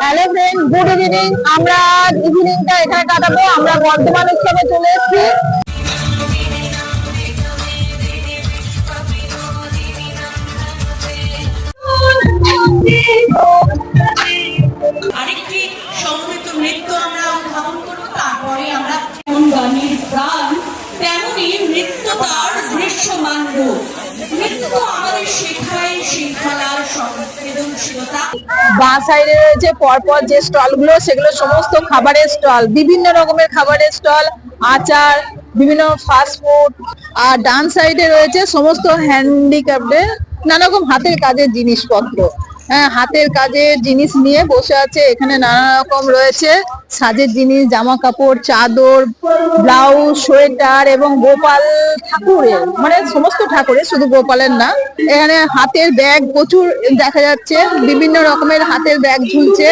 Hello friend, good evening. আমরা ইভিনিংটা এখানে কাটাবো। আমরা বর্ধমান উৎসবে চলে এসেছি। আরেকটি সমবেত নৃত্য আমরা উদ্ভাবন করবো। তারপরে আমরা গানের প্রাণ তেমনি নৃত্য তার দৃশ্যমান রূপ। নৃত্য আমাদের শেখায় শৃঙ্খলার সংবেদনশীলতা। বাঁ সাইডে রয়েছে পরপর যে স্টল গুলো, সেগুলো সমস্ত খাবারের স্টল, বিভিন্ন রকমের খাবারের স্টল, আচার, বিভিন্ন ফাস্ট ফুড। আর ডান সাইডে রয়েছে সমস্ত হ্যান্ডিক্রাফটের নানা রকম হাতের কাজের জিনিসপত্র। হ্যাঁ, হাতের কাজের জিনিস নিয়ে বসে আছে। এখানে নানা রকম রয়েছে সাজের জিনিস, জামা কাপড়, চাদর, ব্লাউজ, সোয়েটার এবং গোপাল ঠাকুরের, মানে সমস্ত ঠাকুরের, শুধু গোপালের না। এখানে হাতের ব্যাগ প্রচুর দেখা যাচ্ছে, বিভিন্ন রকমের হাতের ব্যাগ ঝুলছে।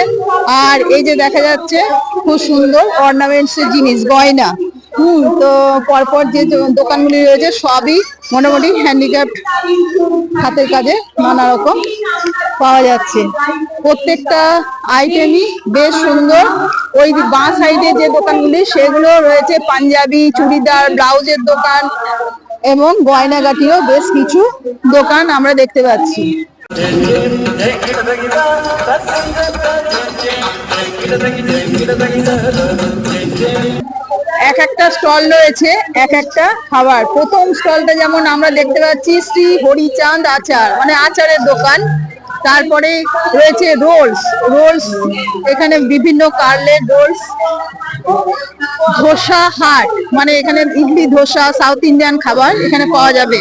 আর এই যে দেখা যাচ্ছে খুব সুন্দর অর্নামেন্টস এর জিনিস, গয়না। তো পরপর যে দোকানগুলি রয়েছে সবই মোটামুটি হ্যান্ডিক্রাফট, হাতের কাজে নানা রকম পাওয়া যাচ্ছে। প্রত্যেকটা আইটেমই বেশ সুন্দর। ওই বাঁ সাইডে যে দোকানগুলি, সেগুলো রয়েছে পাঞ্জাবি, চুড়িদার, ব্লাউজের দোকান এবং গয়নাগাটিও বেশ কিছু দোকান আমরা দেখতে পাচ্ছি। এক একটা স্টল রয়েছে, এক একটা খাবার। প্রথম স্টলটা যেমন আমরা দেখতে পাচ্ছি শ্রী হরিচাঁদ আচার, মানে আচারের দোকান। তারপরে রয়েছে রোলস, এখানে বিভিন্ন কার্লের রোলস। ধোসা হাট, মানে এখানে ইডলি, ধোসা, সাউথ ইন্ডিয়ান খাবার এখানে পাওয়া যাবে।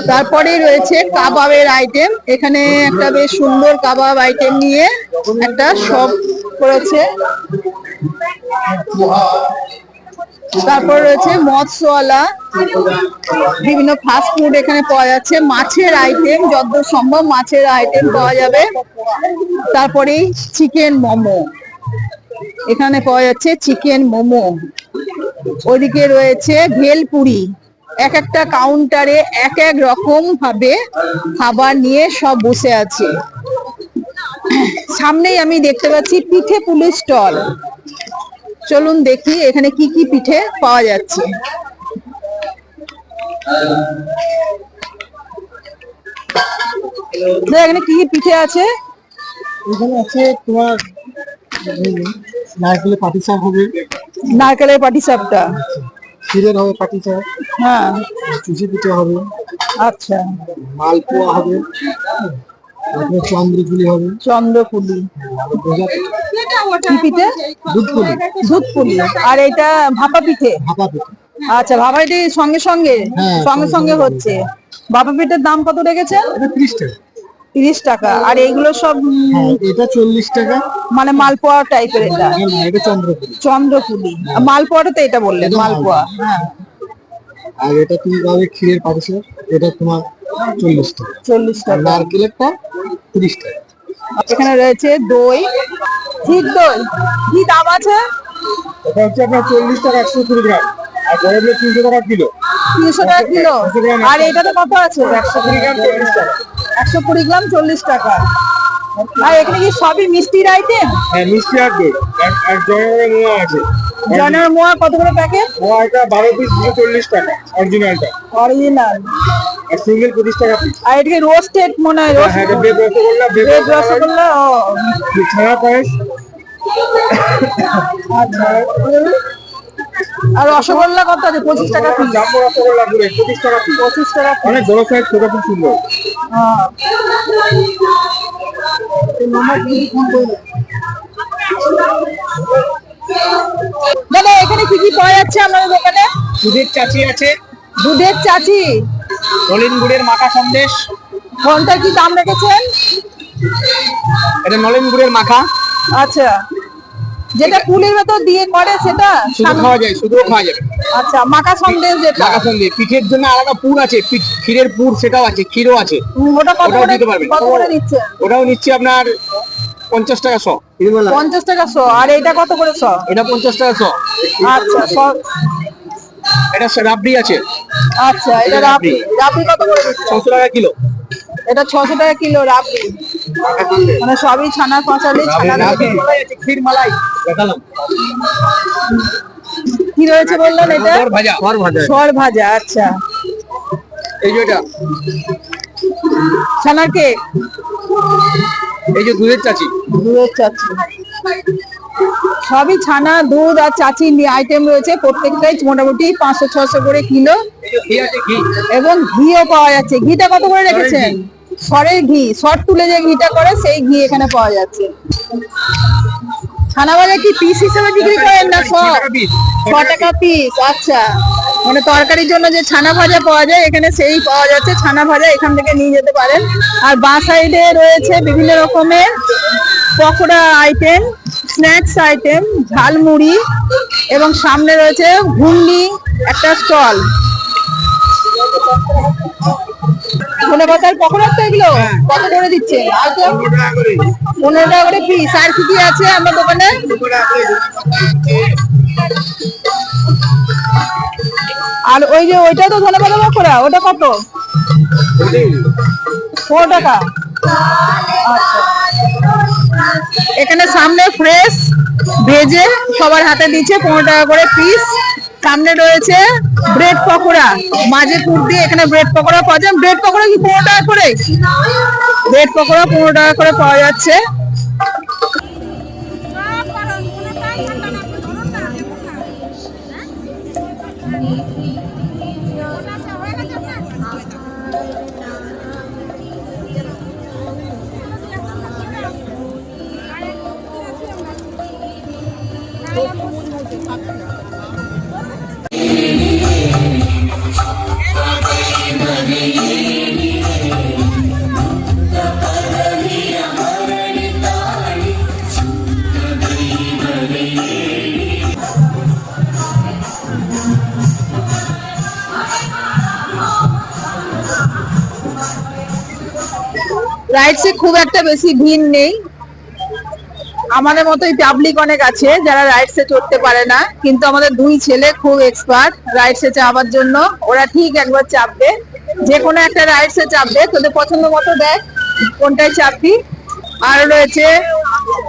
তারপরে রয়েছে কাবাবের আইটেম। এখানে একটা বেশ সুন্দর কাবাব আইটেম নিয়ে একটা শপ করেছে। তারপর রয়েছে মৎস্যওয়ালা, বিভিন্ন ফাস্ট ফুড এখানে পাওয়া যাচ্ছে। মাছের আইটেম, যতদূর সম্ভব মাছের আইটেম পাওয়া যাবে। তারপরে চিকেন মোমো, এখানে পাওয়া যাচ্ছে চিকেন মোমো। ওইদিকে রয়েছে ভেলপুরি। এক একটা কাউন্টারে এক এক রকম ভাবে খাবার নিয়ে সব বসে আছে। সামনেই আমি দেখতে পাচ্ছি পিঠে পুলি স্টল। চলুন দেখি এখানে কি কি পিঠে পাওয়া যাচ্ছে। এখানে কি কি পিঠে আছে? এখানে আছে তোমার নারকেলের পাটিসাপ হবে, নারকেলের পাটিসাপটা, ক্ষীরের হবে পাটিসাপ, হ্যাঁ, চুষি পিঠে হবে, আচ্ছা, মালপোয়া হবে, তারপরে চন্দ্রপুলি হবে। চন্দ্রপুলি কি পিঠে? দুধপুলি। দুধপুলি। আর এটা ভাপা পিঠে? ভাপা পিঠে। আচ্ছা, ভাপা পিঠে সঙ্গে সঙ্গে হ্যাঁ, সঙ্গে সঙ্গে হচ্ছে। ভাপা পিঠের দাম কত রেখেছেন? 30 টাকা। 30 টাকা। আর এইগুলো সব এটা 40 টাকা, মানে মালপোয়া টাইপের। এটা এটা চন্দ্রপুলি। চন্দ্রপুলি। মালপোয়াটা তো এটা বললেন, মালপোয়া। হ্যাঁ। আর এটা তুমি পাবে ক্ষীরের পাটিসাপ, এটা তোমার 40 টাকা। 40 টাকা। নারকেলেরটা 30 টাকা। এখানে রয়েছে দই, ঠিক দই। কি দাম আছে? এটা হচ্ছে আপনার 40 টাকা 120 গ্রাম, আর গরমে 300 টাকা কিলো। 300 টাকা কিলো। আর এটাতে কত আছে? 120 গ্রাম 40 টাকা। 120 গ্রাম 40 টাকা। আর এখানে কি সবই মিষ্টির আইটেম? হ্যাঁ, মিষ্টি আর দই। আর জয়নগরের মোয়া আছে। জনের মোয়া কত করে প্যাকেট? মোয়া এটা 12 পিস 40 টাকা অরিজিনালটা। অরিজিনাল। আর সিঙ্গেল 25 টাকা পিস। আর এটাকে রোস্টেড মনে হয়। হ্যাঁ, এটা বেব রসগোল্লা, বেব রসগোল্লা। ও ছানা পায়েস। আচ্ছা। আর রসগোল্লা কত আছে? 25 টাকা পিস। জাম্বো রসগোল্লা পুরো 25 টাকা পিস। 25 টাকা পিস। অনেক বড় সাইজ, ছোট খুব সুন্দর। হ্যাঁ। দাদা, এখানে কি কি পাওয়া যাচ্ছে আমাদের দোকানে? দুধের চাচি আছে, দুধের চাচি, নলেন গুড়ের মাখা সন্দেশ। কোনটা কি দাম রেখেছেন? এটা নলেন গুড়ের মাখা। আচ্ছা, যেটা পুলির ভেতর দিয়ে করে সেটা শুধু খাওয়া যায়, শুধুও খাওয়া যাবে। আচ্ছা, মাখা সন্দেশ যেটা মাখা সন্দেশ, পিঠের জন্য আলাদা পুর আছে, ক্ষীরের পুর সেটাও আছে, ক্ষীরও আছে, ওটা কত ওটাও করে দিতে পারবেন। কত করে দিচ্ছে? ওটাও নিচ্ছে আপনার 50 টাকা 100। 50 টাকা 100। আর এটা কত করে 100? এটা 50 টাকা 100। আচ্ছা এটা রাবড়ি আছে, আচ্ছা, এটা রাবড়ি। রাবড়ি কত করে দিচ্ছে? 600 টাকা কিলো। এটা 600 টাকা কিলো রাবড়ি। মানে সবই ছানা পাঁচালি, ছানা রাবড়ি মালাই আছে, ক্ষীর মালাই দেখালাম। কি রয়েছে বললেন এটা? সর ভাজা, সর ভাজা। আচ্ছা, এই যে এটা, ছানার কেক, এই যে দুধের চাচি, দুধের চাচি। সবই ছানা, দুধ আর চাচি নিয়ে আইটেম রয়েছে। প্রত্যেকটাই মোটামুটি 500-600 করে কিলো। এই যে ঘি আছে, ঘি। এবং ঘিও পাওয়া যাচ্ছে। ঘিটা কত করে রেখেছেন? সরের ঘি, সর তুলে যে ঘিটা করে সেই ঘি এখানে পাওয়া যাচ্ছে। ছানা ভাজা কি পিস হিসেবে বিক্রি করেন না সর? 6 টাকা পিস। আচ্ছা, মানে তরকারির জন্য যে ছানা ভাজা পাওয়া যায় এখানে সেই পাওয়া যাচ্ছে। ছানা ভাজা এখান থেকে নিয়ে যেতে পারেন। আর বাঁ সাইডে রয়েছে বিভিন্ন রকমের pakora item, snacks item, jhalmuri, এবং সামনে রয়েছে ঘুগনি একটা স্টল। ধনেপাতার পকোড়া তো এগুলো কত করে দিচ্ছে? 15 টাকা করে পিস। আর কি কি আছে আমার দোকানে? আর ওই যে ওইটা তো ধনেপাতা পকোড়া, ওটা কত? 4 টাকা। আচ্ছা, এখানে সামনে ফ্রেশ ভেজে সবার হাতে দিচ্ছে 15 টাকা করে পিস। সামনে রয়েছে ব্রেড পকোড়া, মাঝে পুর দিয়ে এখানে ব্রেড পকোড়া পাওয়া যায়। ব্রেড পকোড়া কি 15 টাকা করে? ব্রেড পকোড়া 15 টাকা করে পাওয়া যাচ্ছে। রাইডসে খুব একটা বেশি ভিড় নেই। আমাদের মতোই পাবলিক অনেক আছে যারা রাইডসে চড়তে পারে না, কিন্তু আমাদের দুই ছেলে খুব এক্সপার্ট রাইডসে চাপার জন্য। ওরা ঠিক একবার চাপবে, যে কোনো একটা রাইডসে চাপবে। তোদের পছন্দ মতো দেখ কোনটায় চাপবি। আর রয়েছে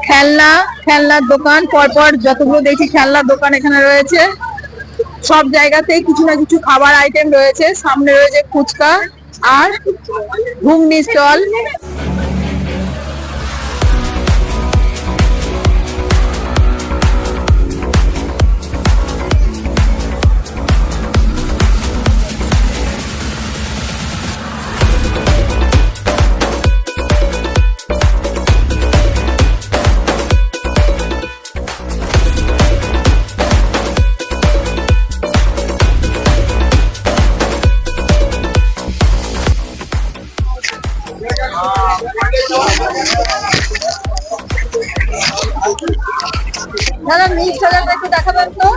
খেলনার দোকান, পরপর যতগুলো দেখি খেলনার দোকান এখানে রয়েছে। সব জায়গাতেই কিছু না কিছু খাবার আইটেম রয়েছে। সামনে রয়েছে ফুচকা আর ঘুগনি স্টল। দাদা মিক্স হাজারটা একটু দেখাবেন তো।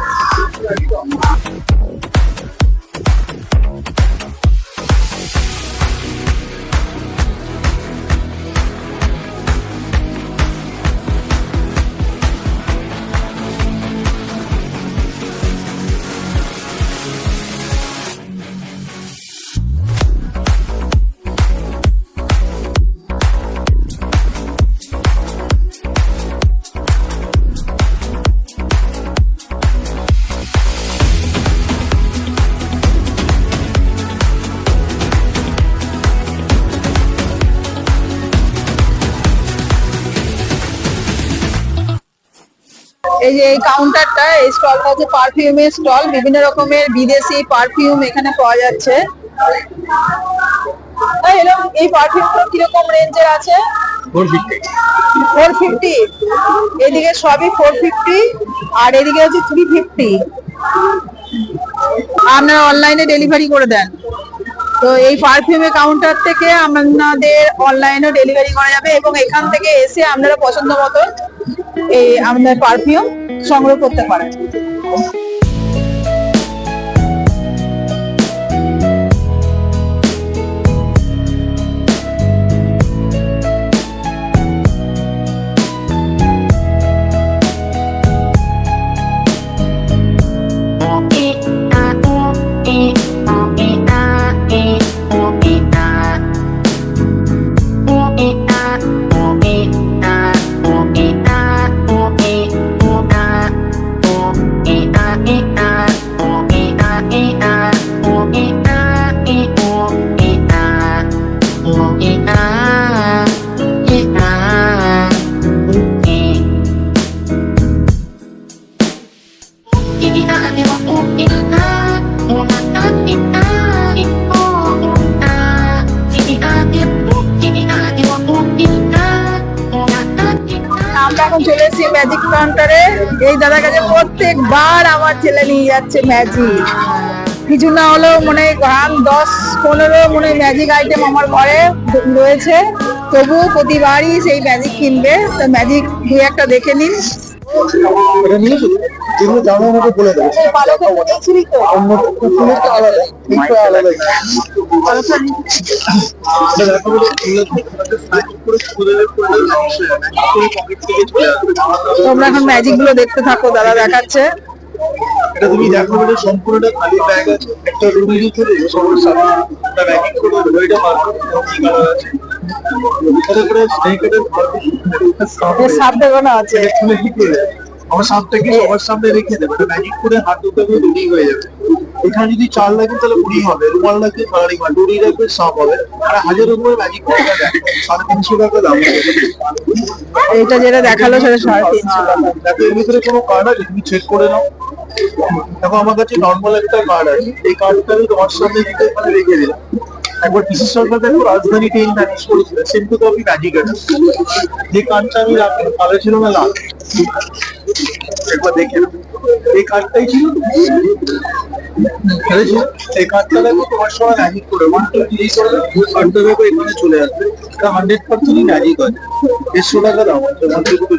এই যে এই কাউন্টারটা, এই স্টলটা হচ্ছে পারফিউমের স্টল। বিভিন্ন রকমের বিদেশি পারফিউম এখানে পাওয়া যাচ্ছে। এই পারফিউমগুলো কিরকম রেঞ্জের আছে? 450। এদিকে সবই 450 আর এদিকে হচ্ছে 350। আপনারা অনলাইনে ডেলিভারি করে দেন তো এই পারফিউমের কাউন্টার থেকে আপনাদের অনলাইনে ডেলিভারি করা যাবে, এবং এখান থেকে এসে আপনারা পছন্দ মতো এই আমাদের পারফিউম সংগ্রহ করতে পারেন। এসেছি ম্যাজিক কাউন্টারে। এই দাদার কাছে প্রত্যেকবার আমার ছেলে নিয়ে যাচ্ছে ম্যাজিক। কিছু না হলেও মনে হয় 10-15 মনে হয় ম্যাজিক আইটেম আমার ঘরে রয়েছে, তবু প্রতিবারই সেই ম্যাজিক কিনবে। তো ম্যাজিক দুই একটা দেখে নিন। এটা নিয়ে যেগুলো জানো আমাকে বলে দেবো। অন্য কুকুরটা আলাদা, এইটা আলাদা। তোমরা এখন ম্যাজিক গুলো দেখতে থাকো, দাদা দেখাচ্ছে। এটা তুমি দেখো, এটা সম্পূর্ণটা খালি ব্যাগ আছে, একটা রুটি দিতে দেবে সবার সাথে, একটা ব্যাগিং করে দেবে, ওইটা মারবে কি কালার আছে, এটা করে স্নেকেটের সাপ দেখানো আছে। খুলে কি করে আমার সাপটাকে সবার সামনে রেখে দেবে, এটা ম্যাজিক করে হাত দুটো রেডি হয়ে যাবে। এখানে যদি চাল লাগে তাহলে মুড়ি হবে, রুমাল লাগবে কালারিং হবে, ডুরি রাখবে সাপ হবে। আর 1000 রকমের ম্যাজিক করে দেয়, 350 টাকা দাম। এইটা যেটা দেখালো সেটা 350 টাকা। দেখো এর ভিতরে কোনো কার্ড আছে, তুমি চেক করে নাও। দেখো আমার কাছে নর্মাল একটা কার্ড আছে, এই কার্ডটা আমি তোমার সামনে দিতে এখানে রেখে দিলাম। একবার পিসি সরকার দেখো রাজধানী ট্রেন ম্যানেজ করেছিল, সেম টু কপি ম্যাজিক আছে। যে কার্ডটা আমি রাখি কালো ছিল না লাল, একবার দেখে নাও। এই কার্ডটাই ছিল, এই কার্ডটা দেখো তোমার সময় ম্যাজিক করে 1 2 3 করে কার্ডটা দেখো এখানে চলে আসবে। এটা 100% ম্যাজিক আছে। 150 টাকা দাম আছে, মধ্যে দুটো